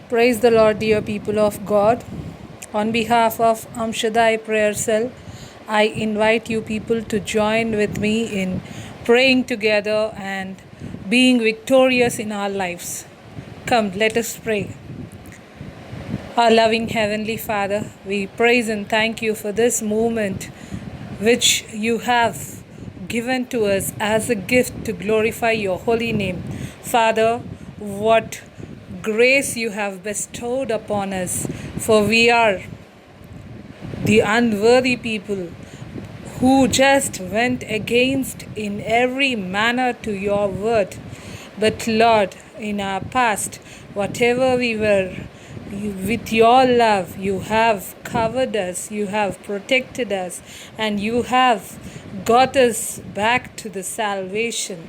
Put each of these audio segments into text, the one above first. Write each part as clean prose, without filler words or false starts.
Praise the Lord, dear people of God. On behalf of Amshadai Prayer Cell, I invite you people to join with me in praying together and being victorious in our lives. Come, let us pray. Our loving Heavenly Father, we praise and thank you for this moment which you have given to us as a gift to glorify your holy name. Father, what grace you have bestowed upon us, for we are the unworthy people who just went against in every manner to your word. But Lord, in our past, whatever we were, with your love, you have covered us, you have protected us, and you have got us back to the salvation.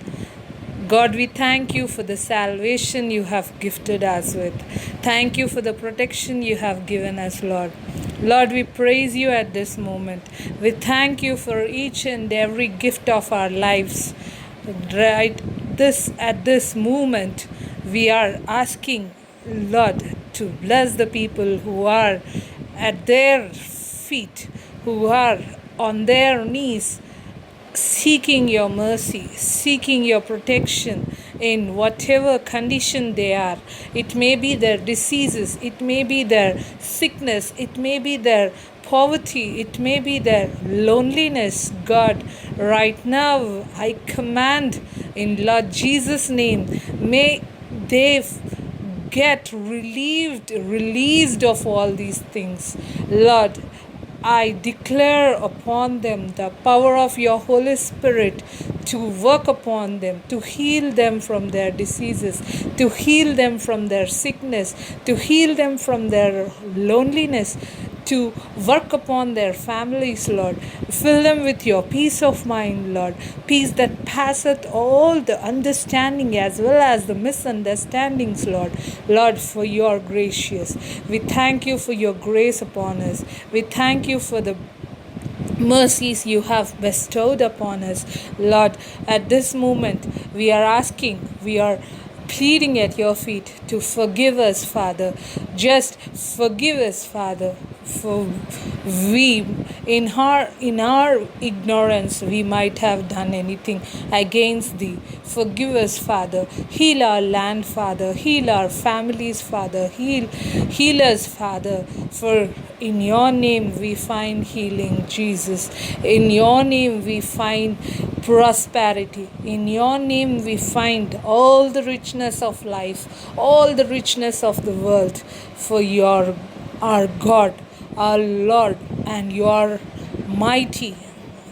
God, we thank you for the salvation you have gifted us with. Thank you for the protection you have given us, Lord. Lord, we praise you at this moment. We thank you for each and every gift of our lives. Right at this moment, we are asking, Lord, to bless the people who are at their feet, who are on their knees, seeking your mercy, seeking your protection in whatever condition they are. It may be their diseases, it may be their sickness, it may be their poverty, it may be their loneliness. God, right now I command in Lord Jesus' name, may they get released of all these things. Lord, I declare upon them the power of your Holy Spirit to work upon them, to heal them from their diseases, to heal them from their sickness, to heal them from their loneliness, to work upon their families, Lord. Fill them with your peace of mind, Lord. Peace that passeth all the understanding as well as the misunderstandings, Lord. Lord, for your gracious. We thank you for your grace upon us. We thank you for the mercies you have bestowed upon us. Lord, at this moment, we are asking, we are pleading at your feet to forgive us, Father. Just forgive us, Father, for we in our ignorance we might have done anything against thee. Forgive us, Father. Heal our land, Father. Heal our families, Father. Heal us, Father. For in your name we find healing, Jesus. In your name we find prosperity. In your name we find all the richness of life, all the richness of the world. For your our God, our Lord, and you are mighty.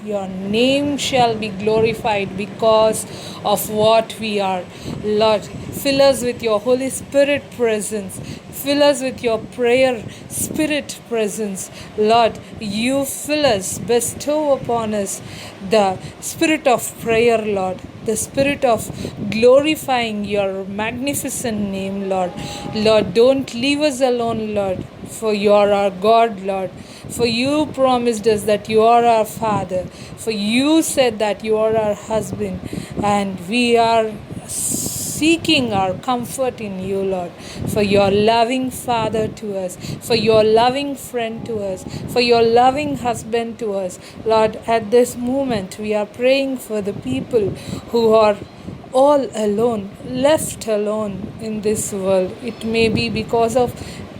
Your name shall be glorified because of what we are. Lord, fill us with your Holy Spirit presence. Fill us with your prayer spirit presence. Lord, you fill us, bestow upon us the spirit of prayer, Lord. The spirit of glorifying your magnificent name, Lord. Lord, don't leave us alone, Lord, for you are our God, Lord. For you promised us that you are our Father. For you said that you are our husband. And we are seeking our comfort in you, Lord. For your loving Father to us. For your loving friend to us. For your loving husband to us. Lord, at this moment we are praying for the people who are all alone, left alone in this world. It may be because of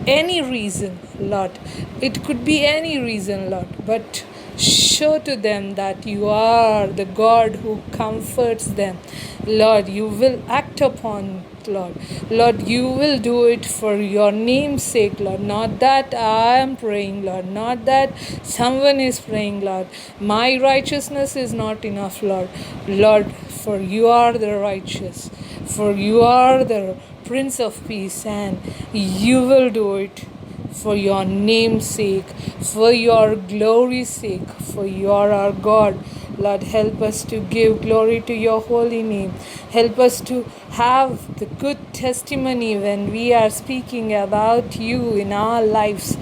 any reason, Lord. It could be any reason, Lord. But show to them that you are the God who comforts them. Lord, you will act upon it, Lord. Lord, you will do it for your name's sake, Lord. Not that I am praying, Lord. Not that someone is praying, Lord. My righteousness is not enough, Lord. Lord, for you are the righteous. For you are the Prince of Peace, and you will do it for your name's sake, for your glory's sake, for you are our God. Lord, help us to give glory to your holy name. Help us to have the good testimony when we are speaking about you in our lives.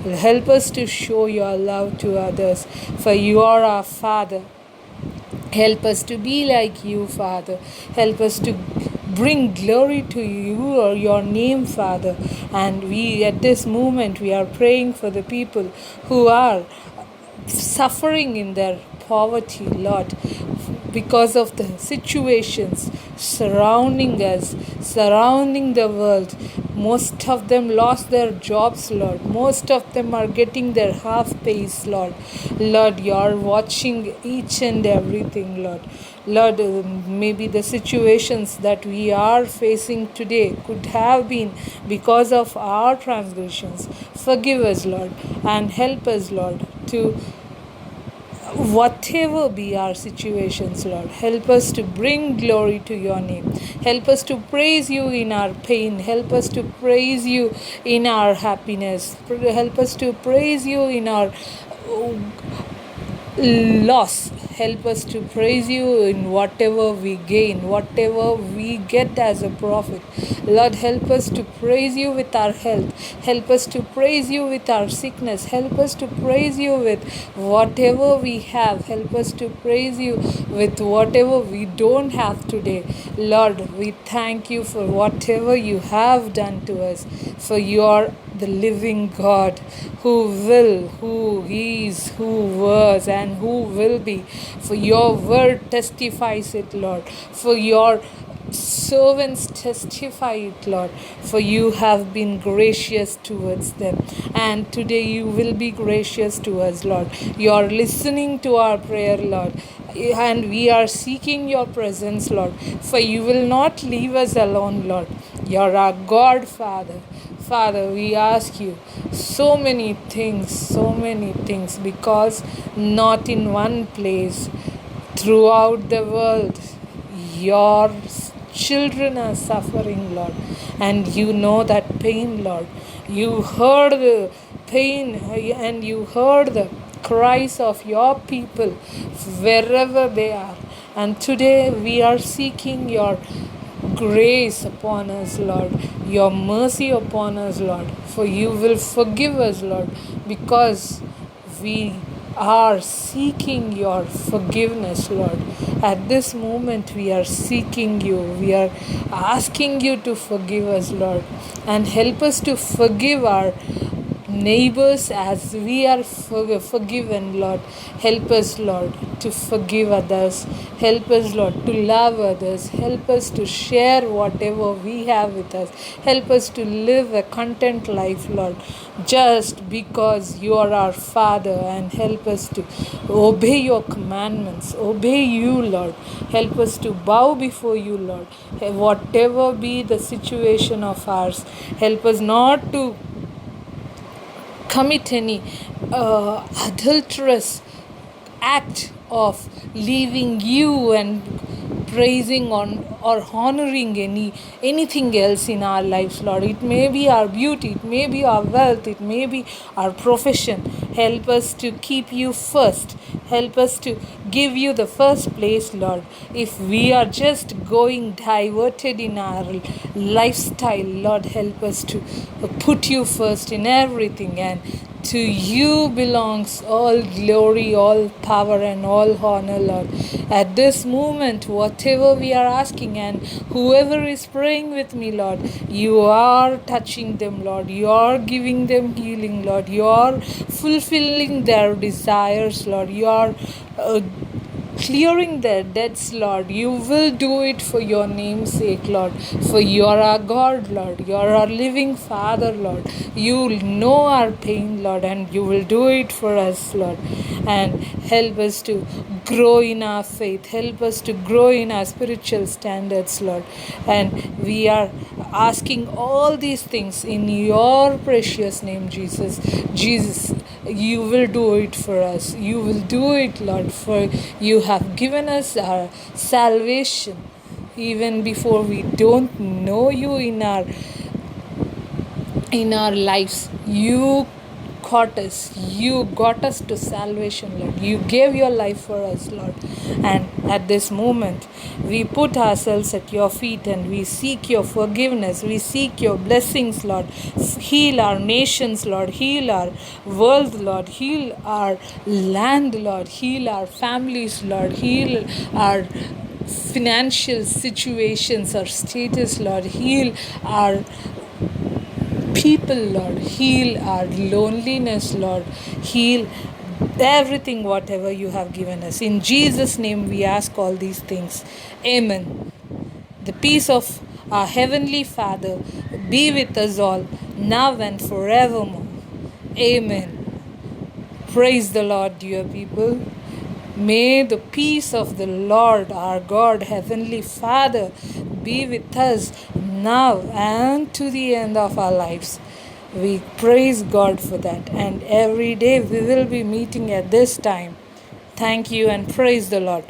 Help us to show your love to others, for you are our Father. Help us to be like you, Father. Help us to bring glory to you or your name, Father. And we, at this moment, we are praying for the people who are suffering in their poverty, Lord, because of the situations surrounding us, surrounding the world. Most of them lost their jobs, Lord. Most of them are getting their half pays, Lord. Lord, you are watching each and everything, Lord. Lord, maybe the situations that we are facing today could have been because of our transgressions. Forgive us, Lord, and help us, Lord, to whatever be our situations, Lord. Help us to bring glory to your name. Help us to praise you in our pain. Help us to praise you in our happiness. Help us to praise you in our loss. Help us to praise you in whatever we gain, whatever we get as a profit. Lord, help us to praise you with our health. Help us to praise you with our sickness. Help us to praise you with whatever we have. Help us to praise you with whatever we don't have today. Lord, we thank you for whatever you have done to us, for you are the living God who will, who is, who was, and who will be. For your word testifies it, Lord. For your servants testify it, Lord. For you have been gracious towards them. And today you will be gracious to us, Lord. You are listening to our prayer, Lord. And we are seeking your presence, Lord. For you will not leave us alone, Lord. You are our God, Father. Father, we ask you so many things, because not in one place, throughout the world, your children are suffering, Lord. And you know that pain, Lord. You heard the pain and you heard the cries of your people wherever they are. And today we are seeking your grace upon us, Lord, your mercy upon us, Lord, for you will forgive us, Lord, because we are seeking your forgiveness, Lord. At this moment, we are seeking you. We are asking you to forgive us, Lord, and help us to forgive our neighbors as we are forgiven, Lord. Help us, Lord, to forgive others. Help us, Lord, to love others. Help us to share whatever we have with us. Help us to live a content life, Lord, just because you are our Father, and help us to obey your commandments, obey you, Lord. Help us to bow before you, Lord. Whatever be the situation of ours, help us not to commit any adulterous act of leaving you and praising on or honoring anything else in our lives, Lord. It may be our beauty, it may be our wealth, it may be our profession. Help us to keep you first. Help us to give you the first place, Lord. If we are just going diverted in our lifestyle, Lord, help us to put you first in everything, and to you belongs all glory, all power, and all honor, Lord. At this moment, whatever we are asking, and whoever is praying with me, Lord, you are touching them, Lord. You are giving them healing, Lord. You are fulfilling their desires, Lord. You are clearing their debts, Lord. You will do it for your name's sake, Lord. For you are our God, Lord. You are our living Father, Lord. You know our pain, Lord, and you will do it for us, Lord. And help us to grow in our faith. Help us to grow in our spiritual standards, Lord. And we are asking all these things in your precious name, Jesus. Jesus, you will do it for us. You will do it, Lord, for you have given us our salvation even before we don't know you in our lives. You caught us. You got us to salvation, Lord. You gave your life for us, Lord. And at this moment, we put ourselves at your feet and we seek your forgiveness. We seek your blessings, Lord. Heal our nations, Lord. Heal our world, Lord. Heal our land, Lord. Heal our families, Lord. Heal our financial situations or status, Lord. Heal our people, Lord. Heal our loneliness, Lord. Heal everything, whatever you have given us. In Jesus' name, we ask all these things. Amen. The peace of our Heavenly Father be with us all, now and forevermore. Amen. Praise the Lord, dear people. May the peace of the Lord, our God, Heavenly Father, be with us now and to the end of our lives. We praise God for that. And every day we will be meeting at this time. Thank you and praise the Lord.